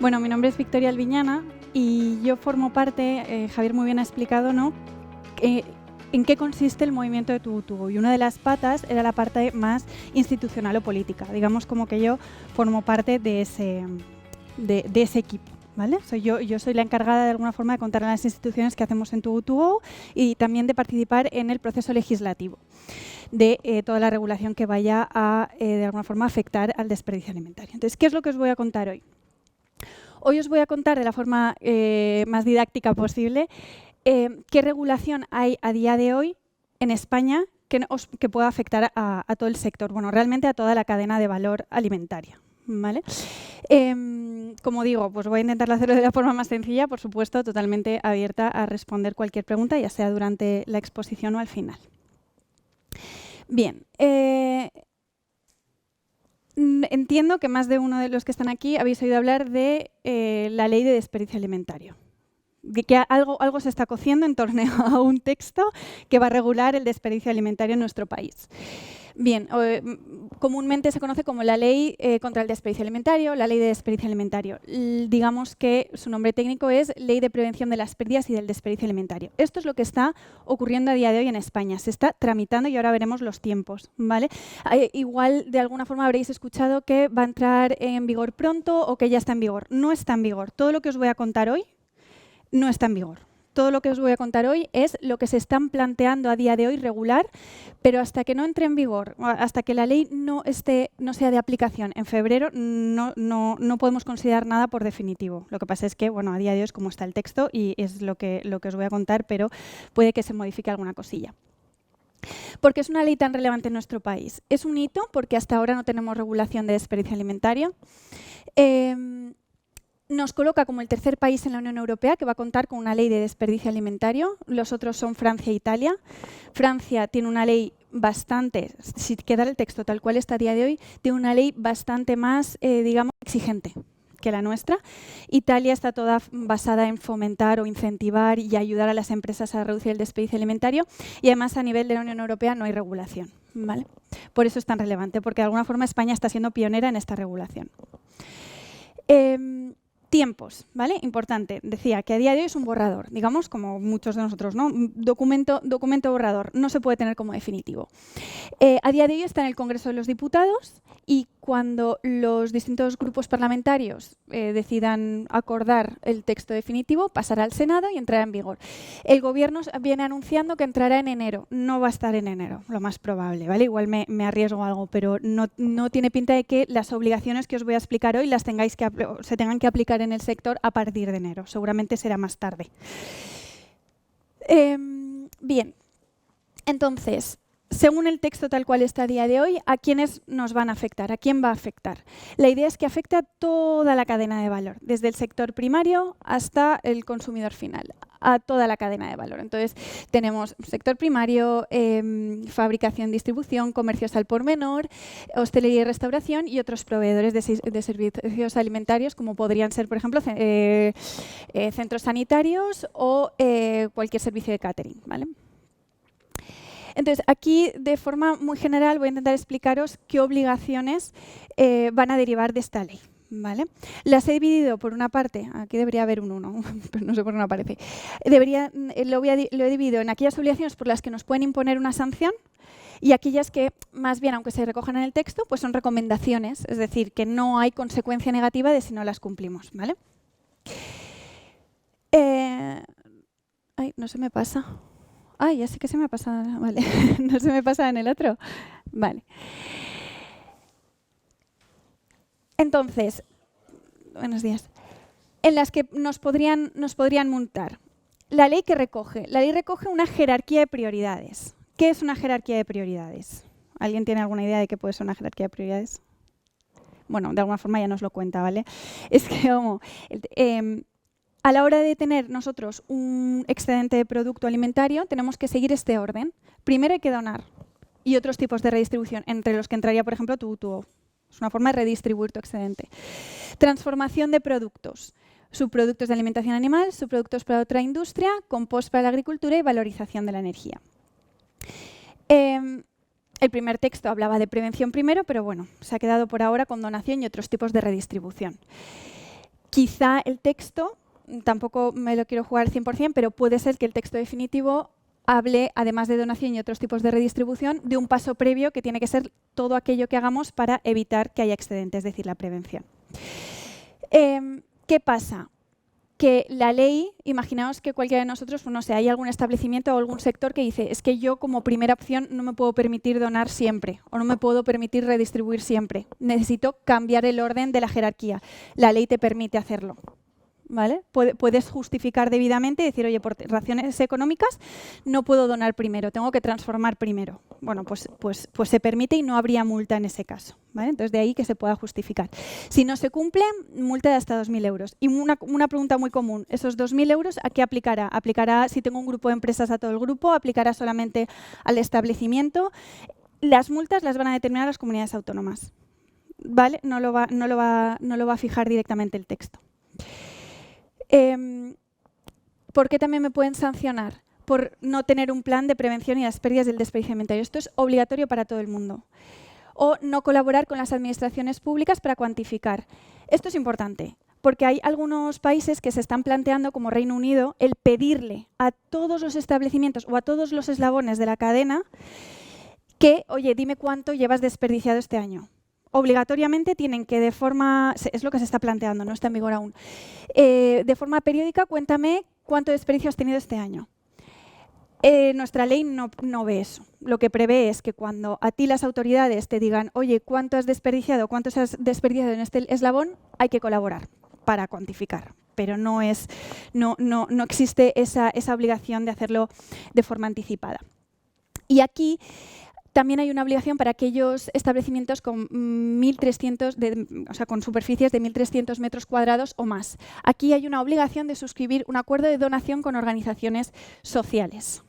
Bueno, mi nombre es Victoria Albiñana y yo formo parte, Javier muy bien ha explicado, ¿no?, en qué consiste el movimiento de TuBuTuBu. Y una de las patas era la parte más institucional o política. Digamos como que yo formo parte de ese equipo. ¿Vale? Yo soy la encargada de alguna forma de contar a las instituciones qué hacemos en TuBuTuBu y también de participar en el proceso legislativo de toda la regulación que vaya a, de alguna forma, afectar al desperdicio alimentario. Entonces, ¿qué es lo que os voy a contar hoy? Hoy os voy a contar de la forma más didáctica posible qué regulación hay a día de hoy en España que pueda afectar a todo el sector, bueno, realmente a toda la cadena de valor alimentaria. ¿Vale? Como digo, pues voy a intentar hacerlo de la forma más sencilla, por supuesto, totalmente abierta a responder cualquier pregunta, ya sea durante la exposición o al final. Bien, entiendo que más de uno de los que están aquí habéis oído hablar de la Ley de Desperdicio Alimentario. De que algo se está cociendo en torno a un texto que va a regular el desperdicio alimentario en nuestro país. Bien, comúnmente se conoce como la Ley contra el Desperdicio Alimentario, la Ley de Desperdicio Alimentario. Digamos que su nombre técnico es Ley de Prevención de las Pérdidas y del Desperdicio Alimentario. Esto es lo que está ocurriendo a día de hoy en España. Se está tramitando y ahora veremos los tiempos, ¿vale? Igual, de alguna forma, habréis escuchado que va a entrar en vigor pronto o que ya está en vigor. No está en vigor. Todo lo que os voy a contar hoy no está en vigor. Todo lo que os voy a contar hoy es lo que se están planteando a día de hoy regular, pero hasta que no entre en vigor, hasta que la ley no sea de aplicación en febrero, no podemos considerar nada por definitivo. Lo que pasa es que, bueno, a día de hoy es como está el texto y es lo que os voy a contar, pero puede que se modifique alguna cosilla. ¿Por qué es una ley tan relevante en nuestro país? Es un hito porque hasta ahora no tenemos regulación de desperdicio alimentario. Nos coloca como el tercer país en la Unión Europea que va a contar con una ley de desperdicio alimentario. Los otros son Francia e Italia. Francia tiene una ley bastante, si queda el texto tal cual está a día de hoy, tiene una ley bastante más, digamos, exigente que la nuestra. Italia está toda basada en fomentar o incentivar y ayudar a las empresas a reducir el desperdicio alimentario y además a nivel de la Unión Europea no hay regulación, ¿vale? Por eso es tan relevante, porque de alguna forma España está siendo pionera en esta regulación. Tiempos, ¿vale? Importante. Decía que a día de hoy es un borrador, digamos, como muchos de nosotros, ¿no? Documento borrador, no se puede tener como definitivo. A día de hoy está en el Congreso de los Diputados y cuando los distintos grupos parlamentarios decidan acordar el texto definitivo, pasará al Senado y entrará en vigor. El Gobierno viene anunciando que entrará en enero. No va a estar en enero, lo más probable, ¿vale? Igual me arriesgo a algo, pero no tiene pinta de que las obligaciones que os voy a explicar hoy se tengan que aplicar en el sector a partir de enero. Seguramente será más tarde. Bien, entonces, según el texto tal cual está a día de hoy, ¿a quiénes nos van a afectar? ¿A quién va a afectar? La idea es que afecte a toda la cadena de valor, desde el sector primario hasta el consumidor final, a toda la cadena de valor. Entonces, tenemos sector primario, fabricación, distribución, comercios al por menor, hostelería y restauración y otros proveedores de servicios alimentarios, como podrían ser, por ejemplo, centros sanitarios o cualquier servicio de catering, ¿vale? Entonces, aquí, de forma muy general, voy a intentar explicaros qué obligaciones van a derivar de esta ley, ¿vale? Las he dividido por una parte, aquí debería haber un 1, pero no sé por qué no aparece. Lo he dividido en aquellas obligaciones por las que nos pueden imponer una sanción y aquellas que, más bien, aunque se recojan en el texto, pues son recomendaciones, es decir, que no hay consecuencia negativa de si no las cumplimos, ¿vale? Ay, no se me pasa. Ay, ya sé que se me ha pasado. Vale, no se me pasa en el otro. Vale. Entonces, buenos días. En las que nos podrían multar. La ley recoge una jerarquía de prioridades. ¿Qué es una jerarquía de prioridades? ¿Alguien tiene alguna idea de qué puede ser una jerarquía de prioridades? Bueno, de alguna forma ya nos lo cuenta, ¿vale? Es que, a la hora de tener nosotros un excedente de producto alimentario, tenemos que seguir este orden. Primero hay que donar y otros tipos de redistribución, entre los que entraría, por ejemplo, TuBuTuBu. Es una forma de redistribuir tu excedente. Transformación de productos. Subproductos de alimentación animal, subproductos para otra industria, compost para la agricultura y valorización de la energía. El primer texto hablaba de prevención primero, pero bueno, se ha quedado por ahora con donación y otros tipos de redistribución. Quizá el texto, tampoco me lo quiero jugar al 100%, pero puede ser que el texto definitivo hable, además de donación y otros tipos de redistribución, de un paso previo que tiene que ser todo aquello que hagamos para evitar que haya excedente, es decir, la prevención. ¿Qué pasa? Que la ley, imaginaos que cualquiera de nosotros, pues no sé, hay algún establecimiento o algún sector que dice es que yo como primera opción no me puedo permitir donar siempre o no me puedo permitir redistribuir siempre. Necesito cambiar el orden de la jerarquía. La ley te permite hacerlo. ¿Vale? Puedes justificar debidamente y decir, oye, por razones económicas no puedo donar primero, tengo que transformar primero. Bueno, pues se permite y no habría multa en ese caso. ¿Vale? Entonces, de ahí que se pueda justificar. Si no se cumple, multa de hasta 2.000 euros. Y una pregunta muy común, ¿esos 2.000 euros a qué aplicará? ¿Aplicará si tengo un grupo de empresas a todo el grupo? ¿Aplicará solamente al establecimiento? Las multas las van a determinar las comunidades autónomas. ¿Vale? No lo va a fijar directamente el texto. ¿Por qué también me pueden sancionar? Por no tener un plan de prevención y las pérdidas del desperdicio alimentario. Esto es obligatorio para todo el mundo. O no colaborar con las administraciones públicas para cuantificar. Esto es importante, porque hay algunos países que se están planteando, como Reino Unido, el pedirle a todos los establecimientos o a todos los eslabones de la cadena que, oye, dime cuánto llevas desperdiciado este año. Obligatoriamente tienen que es lo que se está planteando, no está en vigor aún, de forma periódica, cuéntame cuánto desperdicio has tenido este año. Nuestra ley no ve eso. Lo que prevé es que cuando a ti las autoridades te digan, oye, ¿cuánto has desperdiciado en este eslabón? Hay que colaborar para cuantificar. Pero no existe esa obligación de hacerlo de forma anticipada. Y aquí también hay una obligación para aquellos establecimientos con 1.300, o sea, con superficies de 1.300 metros cuadrados o más. Aquí hay una obligación de suscribir un acuerdo de donación con organizaciones sociales.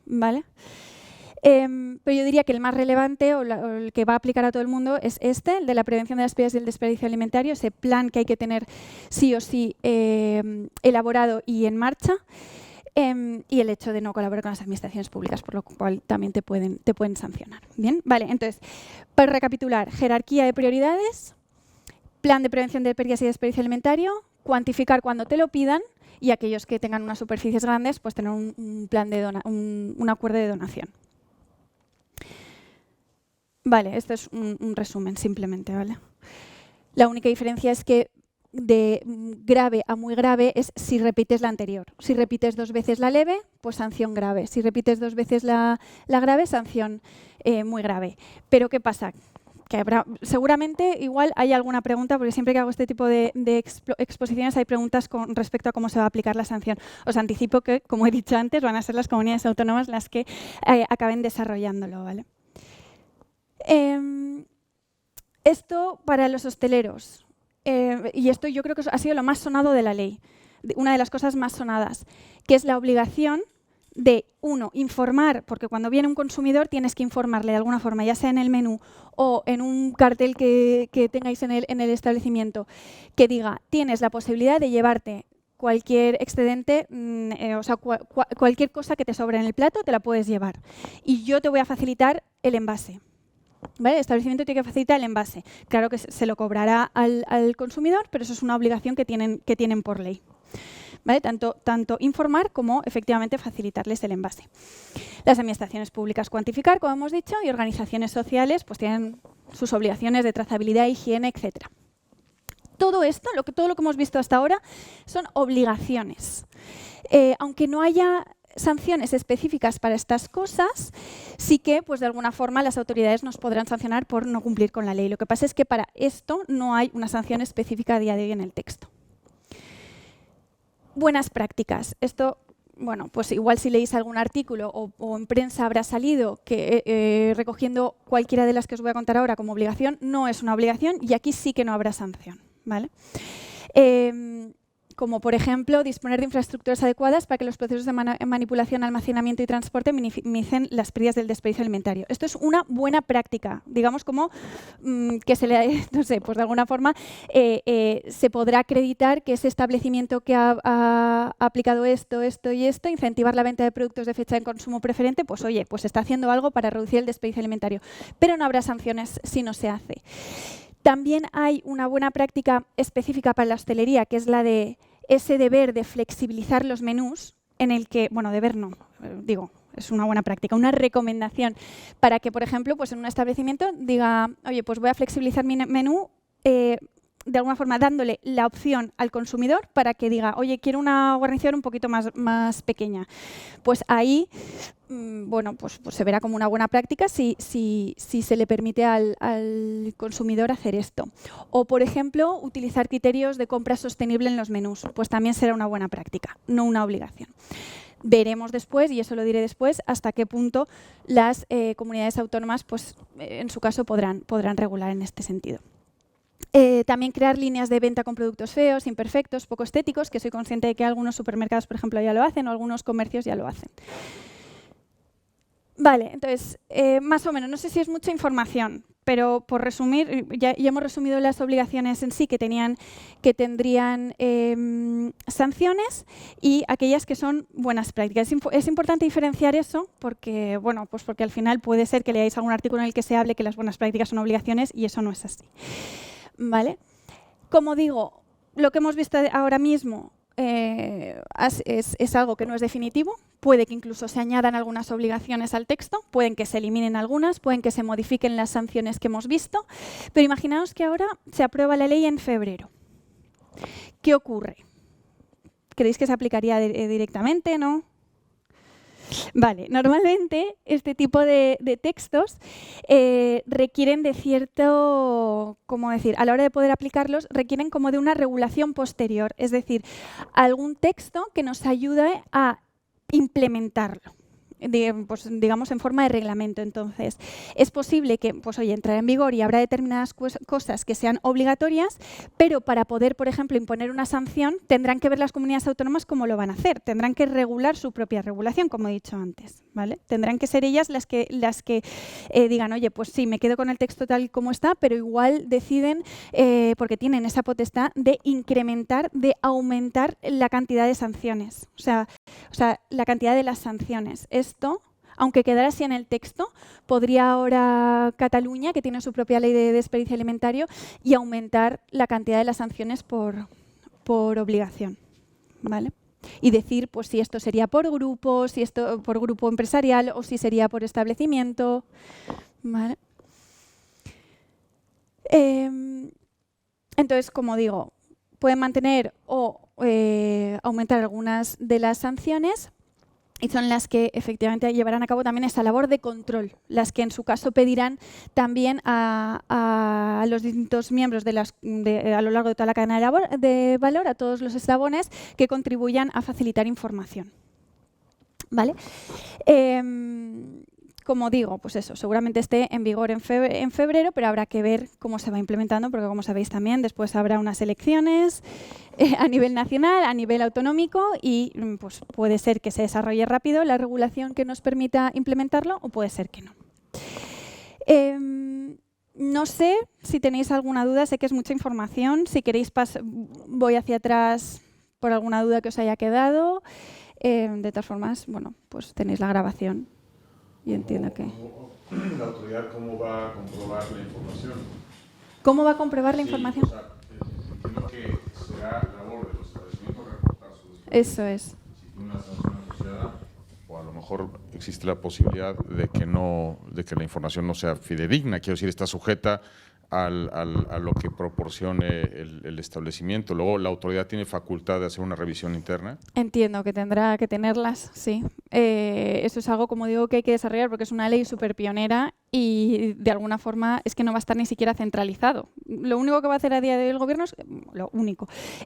¿Vale? Pero yo diría que el más relevante o el que va a aplicar a todo el mundo es el de la prevención de las pérdidas del desperdicio alimentario, ese plan que hay que tener sí o sí elaborado y en marcha. Y el hecho de no colaborar con las administraciones públicas, por lo cual también te pueden sancionar. ¿Bien? Vale, entonces, para recapitular, jerarquía de prioridades, plan de prevención de pérdidas y desperdicio alimentario, cuantificar cuando te lo pidan y aquellos que tengan unas superficies grandes, pues tener un plan de un acuerdo de donación. Vale, esto es un resumen simplemente, ¿vale? La única diferencia es que de grave a muy grave es si repites la anterior. Si repites 2 veces la leve, pues sanción grave. Si repites 2 veces la grave, sanción muy grave. Pero ¿qué pasa? Que seguramente igual hay alguna pregunta, porque siempre que hago este tipo de exposiciones hay preguntas con respecto a cómo se va a aplicar la sanción. Os anticipo que, como he dicho antes, van a ser las comunidades autónomas las que acaben desarrollándolo, ¿vale? Esto para los hosteleros. Y esto yo creo que ha sido lo más sonado de la ley, una de las cosas más sonadas, que es la obligación de, uno, informar, porque cuando viene un consumidor tienes que informarle de alguna forma, ya sea en el menú o en un cartel que tengáis en el establecimiento, que diga, tienes la posibilidad de llevarte cualquier excedente, o sea, cualquier cosa que te sobre en el plato, te la puedes llevar. Y yo te voy a facilitar el envase. ¿Vale? El establecimiento tiene que facilitar el envase. Claro que se lo cobrará al consumidor, pero eso es una obligación que tienen por ley. ¿Vale? Tanto informar como efectivamente facilitarles el envase. Las administraciones públicas cuantificar, como hemos dicho, y organizaciones sociales pues tienen sus obligaciones de trazabilidad, higiene, etc. Todo esto, todo lo que hemos visto hasta ahora, son obligaciones. Aunque no haya sanciones específicas para estas cosas, sí que, pues de alguna forma, las autoridades nos podrán sancionar por no cumplir con la ley. Lo que pasa es que para esto no hay una sanción específica a día de hoy en el texto. Buenas prácticas. Esto, bueno, pues igual si leéis algún artículo o en prensa habrá salido que recogiendo cualquiera de las que os voy a contar ahora como obligación, no es una obligación y aquí sí que no habrá sanción, ¿vale? Como por ejemplo disponer de infraestructuras adecuadas para que los procesos de manipulación, almacenamiento y transporte minimicen las pérdidas del desperdicio alimentario. Esto es una buena práctica, digamos como que se le, no sé, pues de alguna forma se podrá acreditar que ese establecimiento que ha aplicado esto y esto, incentivar la venta de productos de fecha de consumo preferente, pues oye, pues está haciendo algo para reducir el desperdicio alimentario. Pero no habrá sanciones si no se hace. También hay una buena práctica específica para la hostelería, que es la de ese deber de flexibilizar los menús, en el que, bueno, deber no, digo, es una buena práctica, una recomendación para que, por ejemplo, pues en un establecimiento diga, oye, pues voy a flexibilizar mi menú, de alguna forma dándole la opción al consumidor para que diga, oye, quiero una guarnición un poquito más pequeña. Pues ahí, bueno, pues se verá como una buena práctica si se le permite al consumidor hacer esto. O, por ejemplo, utilizar criterios de compra sostenible en los menús. Pues también será una buena práctica, no una obligación. Veremos después, y eso lo diré después, hasta qué punto las comunidades autónomas, pues, en su caso, podrán regular en este sentido. También crear líneas de venta con productos feos, imperfectos, poco estéticos, que soy consciente de que algunos supermercados, por ejemplo, ya lo hacen o algunos comercios ya lo hacen. Vale, entonces, más o menos, no sé si es mucha información, pero por resumir, ya hemos resumido las obligaciones en sí que tendrían sanciones y aquellas que son buenas prácticas. Es importante diferenciar eso porque, bueno, pues porque al final puede ser que leáis algún artículo en el que se hable que las buenas prácticas son obligaciones y eso no es así. ¿Vale? Como digo, lo que hemos visto ahora mismo es algo que no es definitivo. Puede que incluso se añadan algunas obligaciones al texto, pueden que se eliminen algunas, pueden que se modifiquen las sanciones que hemos visto, pero imaginaos que ahora se aprueba la ley en febrero. ¿Qué ocurre? ¿Creéis que se aplicaría directamente? ¿No? Vale, normalmente este tipo de textos requieren de cierto, ¿cómo decir? A la hora de poder aplicarlos, requieren como de una regulación posterior, es decir, algún texto que nos ayude a implementarlo. Pues, digamos en forma de reglamento. Entonces, es posible que, pues oye, entrará en vigor y habrá determinadas cosas que sean obligatorias, pero para poder, por ejemplo, imponer una sanción, tendrán que ver las comunidades autónomas cómo lo van a hacer. Tendrán que regular su propia regulación, como he dicho antes, ¿vale? Tendrán que ser ellas las que digan, oye, pues sí, me quedo con el texto tal como está, pero igual deciden, porque tienen esa potestad de incrementar, de aumentar la cantidad de sanciones. O sea, la cantidad de las sanciones. Esto, aunque quedara así en el texto, podría ahora Cataluña, que tiene su propia ley de desperdicio alimentario, y aumentar la cantidad de las sanciones por obligación, ¿vale? Y decir, pues si esto sería por grupo, si esto por grupo empresarial o si sería por establecimiento, ¿vale? Entonces, como digo, pueden mantener o aumentar algunas de las sanciones y son las que efectivamente llevarán a cabo también esa labor de control, las que en su caso pedirán también a los distintos miembros a lo largo de toda la cadena de valor, a todos los eslabones que contribuyan a facilitar información. ¿Vale? Como digo, pues eso, seguramente esté en vigor en febrero, pero habrá que ver cómo se va implementando, porque como sabéis también, después habrá unas elecciones a nivel nacional, a nivel autonómico, y pues puede ser que se desarrolle rápido la regulación que nos permita implementarlo, o puede ser que no. No sé si tenéis alguna duda, sé que es mucha información, si queréis voy hacia atrás por alguna duda que os haya quedado. De todas formas, bueno, pues tenéis la grabación. Y entiendo que... ¿La autoridad cómo va a comprobar la información? ¿Cómo va a comprobar la información? O sea, entiendo que será labor de los establecimientos reportar su despacho. Eso es. Si tiene una sanción asociada, o a lo mejor existe la posibilidad de que la información no sea fidedigna, quiero decir, está sujeta a lo que proporcione el establecimiento. Luego, la autoridad tiene facultad de hacer una revisión interna. Entiendo que tendrá que tenerlas, sí. Eso es algo, como digo, que hay que desarrollar porque es una ley súper pionera y de alguna forma es que no va a estar ni siquiera centralizado. Lo único que va a hacer a día de hoy el gobierno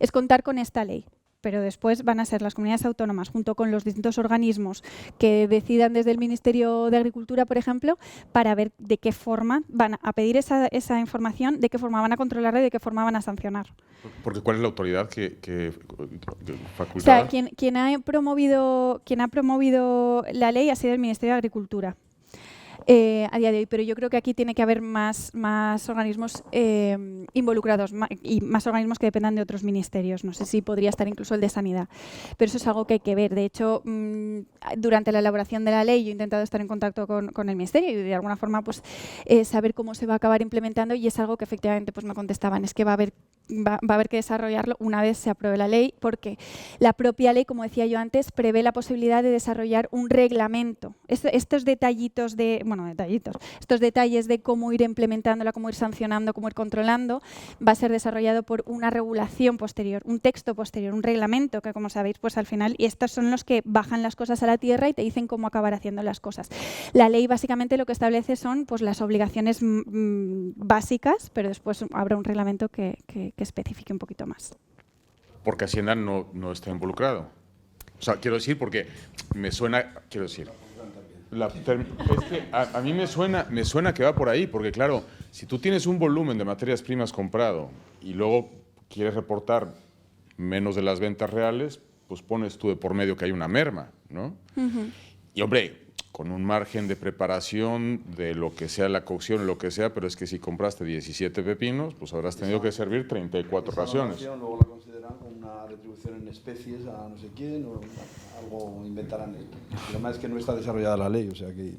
es contar con esta ley. Pero después van a ser las comunidades autónomas, junto con los distintos organismos que decidan desde el Ministerio de Agricultura, por ejemplo, para ver de qué forma van a pedir esa información, de qué forma van a controlarla y de qué forma van a sancionar. Porque ¿cuál es la autoridad que O facultada? sea, quien ha promovido la ley ha sido el Ministerio de Agricultura. a día de hoy, pero yo creo que aquí tiene que haber más organismos involucrados y más organismos que dependan de otros ministerios. No sé si podría estar incluso el de Sanidad, pero eso es algo que hay que ver. De hecho, durante la elaboración de la ley yo he intentado estar en contacto con el ministerio y de alguna forma pues, saber cómo se va a acabar implementando, y es algo que efectivamente pues, me contestaban, es que va a haber que desarrollarlo una vez se apruebe la ley, porque la propia ley, como decía yo antes, prevé la posibilidad de desarrollar un reglamento. Estos detallitos estos detalles de cómo ir implementándola, cómo ir sancionando, cómo ir controlando, va a ser desarrollado por una regulación posterior, un texto posterior, un reglamento que, como sabéis, pues al final, y estos son los que bajan las cosas a la tierra y te dicen cómo acabar haciendo las cosas. La ley básicamente lo que establece son pues, las obligaciones básicas, pero después habrá un reglamento que especifique un poquito más. Porque Hacienda no está involucrado. O sea, quiero decir, porque me suena, es que a mí me suena que va por ahí, porque claro, si tú tienes un volumen de materias primas comprado y luego quieres reportar menos de las ventas reales, pues pones tú de por medio que hay una merma, ¿no? Y hombre, con un margen de preparación de lo que sea la cocción, lo que sea, pero es que si compraste 17 pepinos, pues habrás tenido que servir 34 raciones. Luego la consideran como una retribución en especies a no sé quién, o algo inventarán. El problema es que no está desarrollada la ley, o sea que...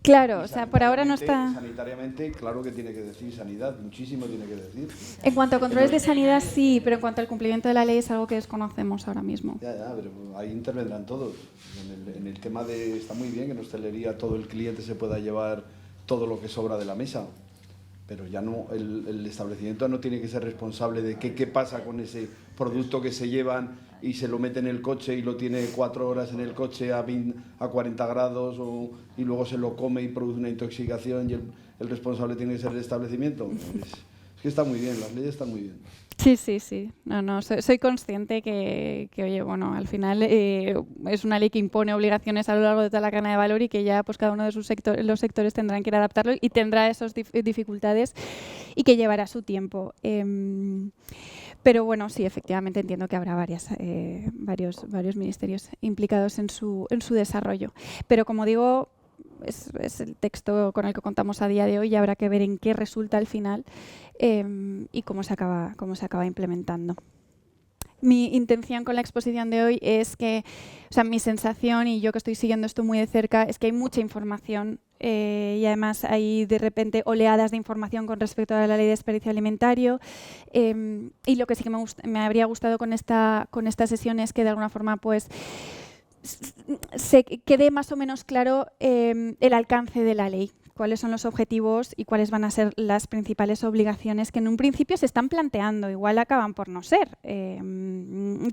Claro, o sea, por ahora no está... Sanitariamente, claro que tiene que decir sanidad, muchísimo tiene que decir. En cuanto a controles de sanidad, sí, pero en cuanto al cumplimiento de la ley es algo que desconocemos ahora mismo. Ya, pero ahí intervendrán todos. En el tema de... Está muy bien que en hostelería todo el cliente se pueda llevar todo lo que sobra de la mesa, pero ya no, el establecimiento no tiene que ser responsable de qué pasa con ese producto que se llevan y se lo mete en el coche y lo tiene 4 horas en el coche a 40 grados y luego se lo come y produce una intoxicación y el responsable tiene que ser el establecimiento. Es que está muy bien, las leyes están muy bien. Sí. No, soy consciente que oye, bueno, al final es una ley que impone obligaciones a lo largo de toda la cadena de valor y que ya pues cada uno de los sectores tendrán que ir a adaptarlo y tendrá esas dificultades y que llevará su tiempo. Pero bueno, sí, efectivamente entiendo que habrá varios ministerios implicados en su desarrollo. Pero como digo, es el texto con el que contamos a día de hoy y habrá que ver en qué resulta al final y cómo se acaba implementando. Mi intención con la exposición de hoy es que, o sea, mi sensación, y yo que estoy siguiendo esto muy de cerca, es que hay mucha información y además hay de repente oleadas de información con respecto a la ley de desperdicio alimentario y lo que sí que me habría gustado con esta sesión es que de alguna forma pues se quede más o menos claro el alcance de la ley, cuáles son los objetivos y cuáles van a ser las principales obligaciones que en un principio se están planteando, igual acaban por no ser.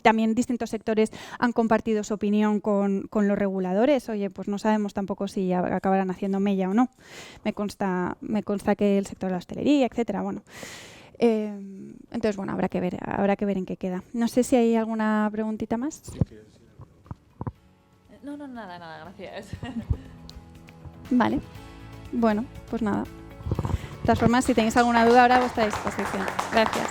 También distintos sectores han compartido su opinión con los reguladores. Oye, pues no sabemos tampoco si acabarán haciendo mella o no. Me consta que el sector de la hostelería, etcétera, bueno. Entonces, bueno, habrá que ver en qué queda. No sé si hay alguna preguntita más. No, nada, gracias. Vale. Bueno, pues nada. De todas formas, si tenéis alguna duda ahora a vuestra disposición. Gracias.